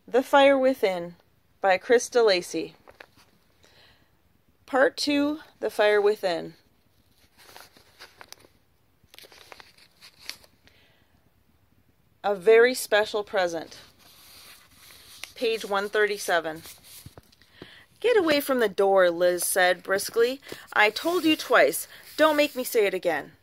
The Fire Within by Krista Lacey. Part 2, The Fire Within. A Very Special Present. Page 137. Get away from the door, Liz said briskly. I told you twice. Don't make me say it again.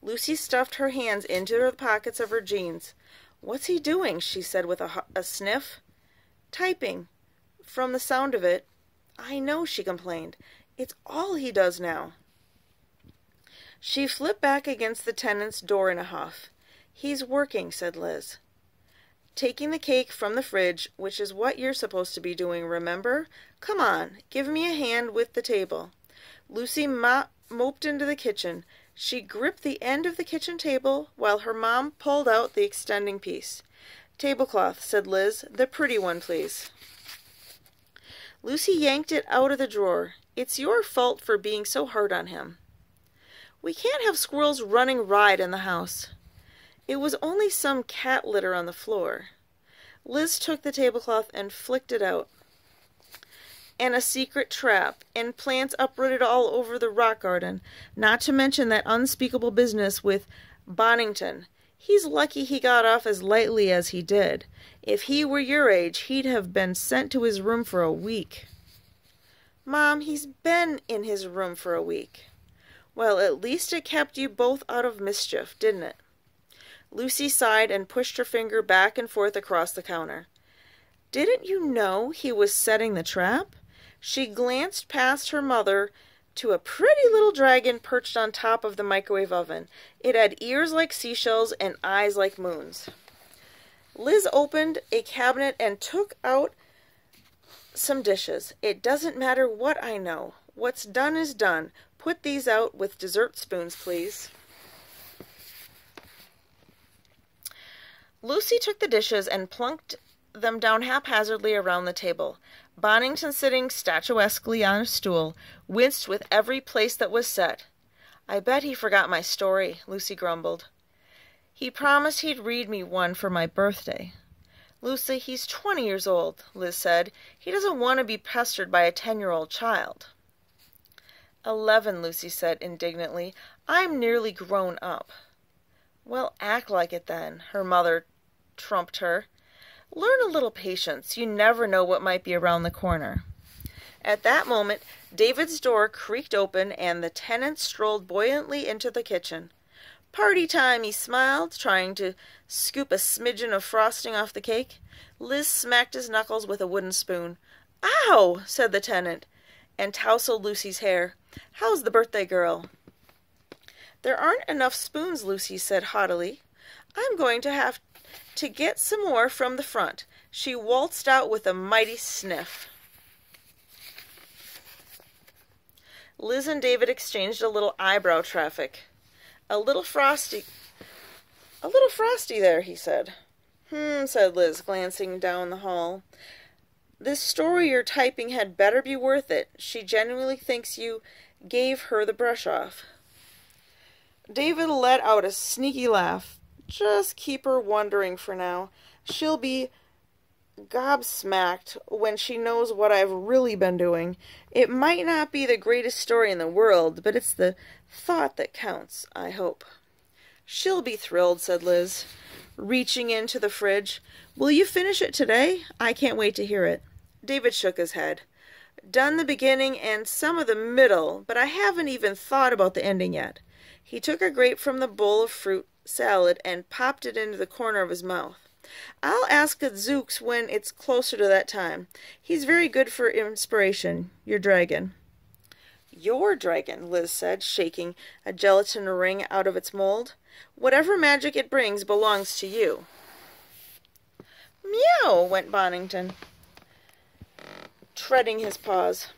Lucy stuffed her hands into the pockets of her jeans. What's he doing? She said with a sniff. Typing. From the sound of it. I know, she complained. It's all he does now. She flipped back against the tenant's door in a huff. He's working, said Liz. Taking the cake from the fridge, which is what you're supposed to be doing, remember? Come on, give me a hand with the table. Lucy moped into the kitchen. She gripped the end of the kitchen table while her mom pulled out the extending piece. Tablecloth, said Liz. The pretty one, please. Lucy yanked it out of the drawer. It's your fault for being so hard on him. We can't have squirrels running riot in the house. It was only some cat litter on the floor. Liz took the tablecloth and flicked it out. And a secret trap, and plants uprooted all over the rock garden, not to mention that unspeakable business with Bonington. He's lucky he got off as lightly as he did. If he were your age, he'd have been sent to his room for a week. Mom, he's been in his room for a week. Well, at least it kept you both out of mischief, didn't it? Lucy sighed and pushed her finger back and forth across the counter. Didn't you know he was setting the trap? She glanced past her mother to a pretty little dragon perched on top of the microwave oven. It had ears like seashells and eyes like moons. Liz opened a cabinet and took out some dishes. It doesn't matter what I know. What's done is done. Put these out with dessert spoons, please. Lucy took the dishes and plunked them down haphazardly around the table. Bonington, sitting statuesquely on a stool, winced with every place that was set. I bet he forgot my story, Lucy grumbled. He promised he'd read me one for my birthday. Lucy, he's 20 years old, Liz said. He doesn't want to be pestered by a 10-year-old child. 11, Lucy said indignantly. I'm nearly grown up. Well, act like it then, her mother trumped her. Learn a little patience. You never know what might be around the corner. At that moment, David's door creaked open, and the tenant strolled buoyantly into the kitchen. Party time, he smiled, trying to scoop a smidgen of frosting off the cake. Liz smacked his knuckles with a wooden spoon. Ow, said the tenant, and tousled Lucy's hair. How's the birthday girl? There aren't enough spoons, Lucy said haughtily. I'm going to have to get some more from the front. She waltzed out with a mighty sniff. Liz and David exchanged a little eyebrow traffic. A little frosty there, he said. Said Liz, glancing down the hall. This story you're typing had better be worth it. She genuinely thinks you gave her the brush off. David let out a sneaky laugh. Just keep her wondering for now. She'll be gobsmacked when she knows what I've really been doing. It might not be the greatest story in the world, but it's the thought that counts, I hope. She'll be thrilled, said Liz, reaching into the fridge. Will you finish it today? I can't wait to hear it. David shook his head. Done the beginning and some of the middle, but I haven't even thought about the ending yet. He took a grape from the bowl of fruit salad and popped it into the corner of his mouth. I'll ask Zooks when it's closer to that time. He's very good for inspiration, your dragon. Your dragon, Liz said, shaking a gelatin ring out of its mold. Whatever magic it brings belongs to you. Meow, went Bonington, treading his paws.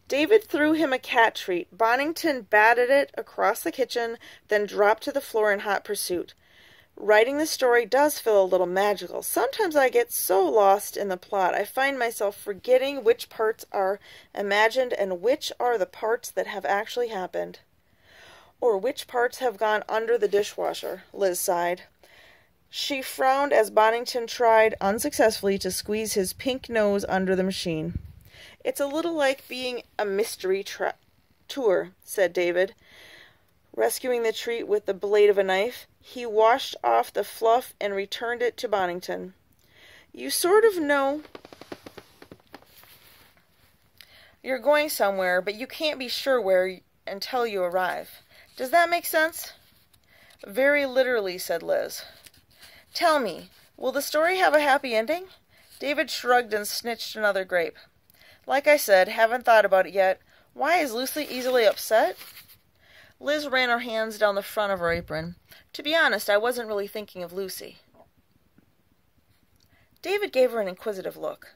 David threw him a cat treat. Bonington batted it across the kitchen, then dropped to the floor in hot pursuit. Writing the story does feel a little magical. Sometimes I get so lost in the plot, I find myself forgetting which parts are imagined and which are the parts that have actually happened. Or which parts have gone under the dishwasher, Liz sighed. She frowned as Bonington tried unsuccessfully to squeeze his pink nose under the machine. "It's a little like being a mystery tour," said David, rescuing the treat with the blade of a knife. He washed off the fluff and returned it to Bonington. "You sort of know you're going somewhere, but you can't be sure where until you arrive. Does that make sense?" "Very literally," said Liz. "Tell me, will the story have a happy ending?" David shrugged and snitched another grape. "Like I said, haven't thought about it yet. Why is Lucy easily upset?" Liz ran her hands down the front of her apron. "To be honest, I wasn't really thinking of Lucy." David gave her an inquisitive look.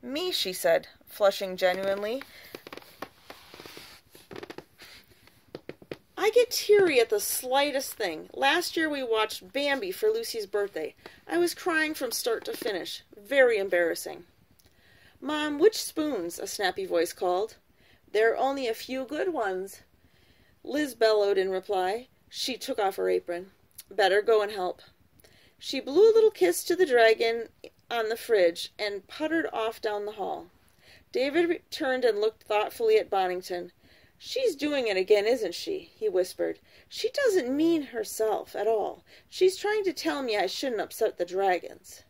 "Me," she said, flushing genuinely. "I get teary at the slightest thing. Last year we watched Bambi for Lucy's birthday. I was crying from start to finish. Very embarrassing." "Mom, which spoons?" a snappy voice called. "There are only a few good ones," Liz bellowed in reply. She took off her apron. "Better go and help." She blew a little kiss to the dragon on the fridge and puttered off down the hall. David turned and looked thoughtfully at Bonington. "She's doing it again, isn't she?" he whispered. "She doesn't mean herself at all. She's trying to tell me I shouldn't upset the dragons."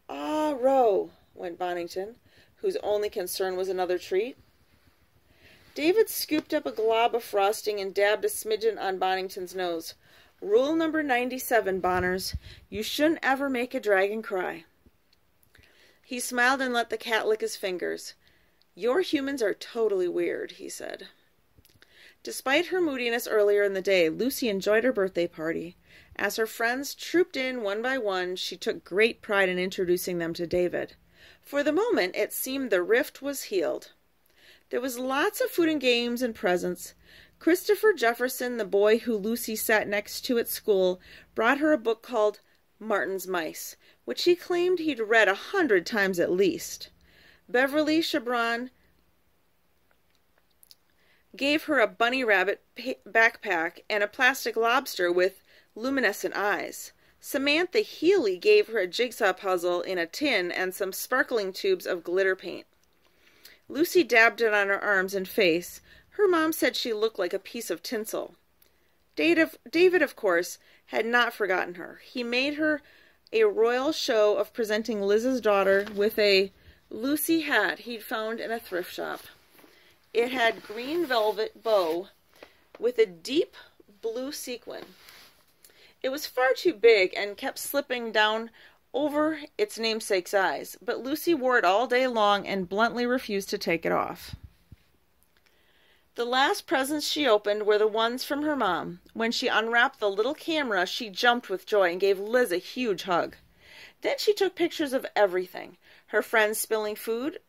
"Ah, row," went Bonington, whose only concern was another treat. David scooped up a glob of frosting and dabbed a smidgen on Bonington's nose. "Rule number 97, Bonners. You shouldn't ever make a dragon cry." He smiled and let the cat lick his fingers. "Your humans are totally weird," he said. Despite her moodiness earlier in the day, Lucy enjoyed her birthday party. As her friends trooped in one by one, she took great pride in introducing them to David. For the moment, it seemed the rift was healed. There was lots of food and games and presents. Christopher Jefferson, the boy who Lucy sat next to at school, brought her a book called Martin's Mice, which he claimed he'd read 100 times at least. Beverly Chabron gave her a bunny rabbit backpack and a plastic lobster with luminescent eyes. Samantha Healy gave her a jigsaw puzzle in a tin and some sparkling tubes of glitter paint. Lucy dabbed it on her arms and face. Her mom said she looked like a piece of tinsel. David, of course, had not forgotten her. He made her a royal show of presenting Liz's daughter with a Lucy hat he'd found in a thrift shop. It had green velvet bow with a deep blue sequin. It was far too big and kept slipping down over its namesake's eyes, but Lucy wore it all day long and bluntly refused to take it off. The last presents she opened were the ones from her mom. When she unwrapped the little camera, she jumped with joy and gave Liz a huge hug. Then she took pictures of everything. Her friends spilling food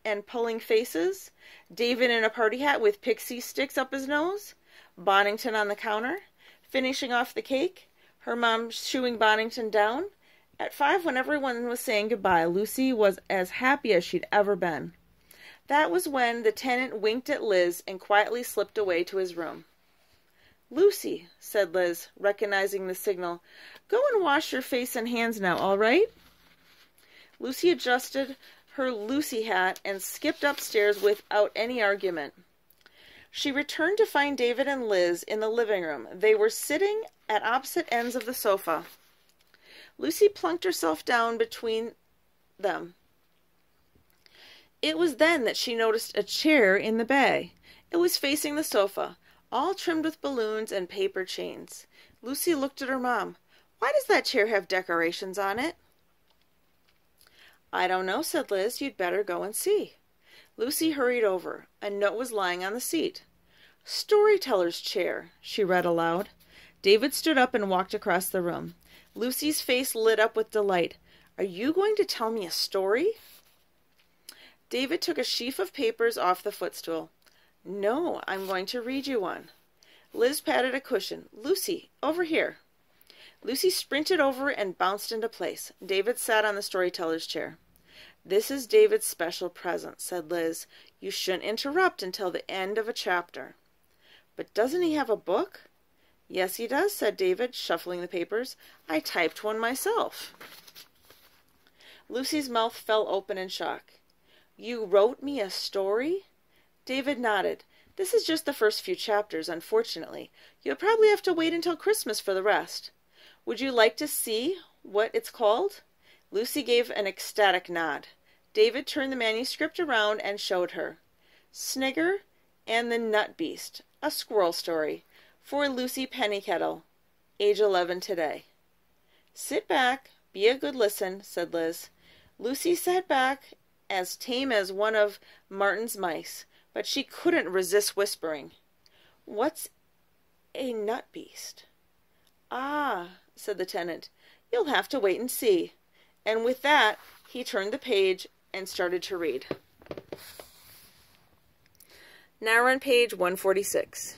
and pulling faces, David in a party hat with pixie sticks up his nose, Bonington on the counter, finishing off the cake, her mom shooing Bonington down. At 5, when everyone was saying goodbye, Lucy was as happy as she'd ever been. That was when the tenant winked at Liz and quietly slipped away to his room. "Lucy," said Liz, recognizing the signal, "go and wash your face and hands now, all right?" Lucy adjusted her Lucy hat and skipped upstairs without any argument. She returned to find David and Liz in the living room. They were sitting at opposite ends of the sofa. Lucy plunked herself down between them. It was then that she noticed a chair in the bay. It was facing the sofa, all trimmed with balloons and paper chains. Lucy looked at her mom. "Why does that chair have decorations on it?" "I don't know," said Liz. "You'd better go and see." Lucy hurried over. A note was lying on the seat. "Storyteller's chair," she read aloud. David stood up and walked across the room. Lucy's face lit up with delight. "Are you going to tell me a story?" David took a sheaf of papers off the footstool. "No, I'm going to read you one." Liz patted a cushion. "Lucy, over here." Lucy sprinted over and bounced into place. David sat on the storyteller's chair. "This is David's special present," said Liz. "You shouldn't interrupt until the end of a chapter." "But doesn't he have a book?" Yes, he does, said David, shuffling the papers. I typed one myself. Lucy's mouth fell open in shock. You wrote me a story? David nodded. This is just the first few chapters, unfortunately. You'll probably have to wait until Christmas for the rest. Would you like to see what it's called? Lucy gave an ecstatic nod. David turned the manuscript around and showed her. Snigger and the Nut Beast, a squirrel story, for Lucy Pennycettle, age 11 today. Sit back, be a good listen, said Liz. Lucy sat back, as tame as one of Martin's mice, but she couldn't resist whispering. What's a nut beast? Ah, said the tenant, you'll have to wait and see. And with that, he turned the page and started to read. Now we're on page 146.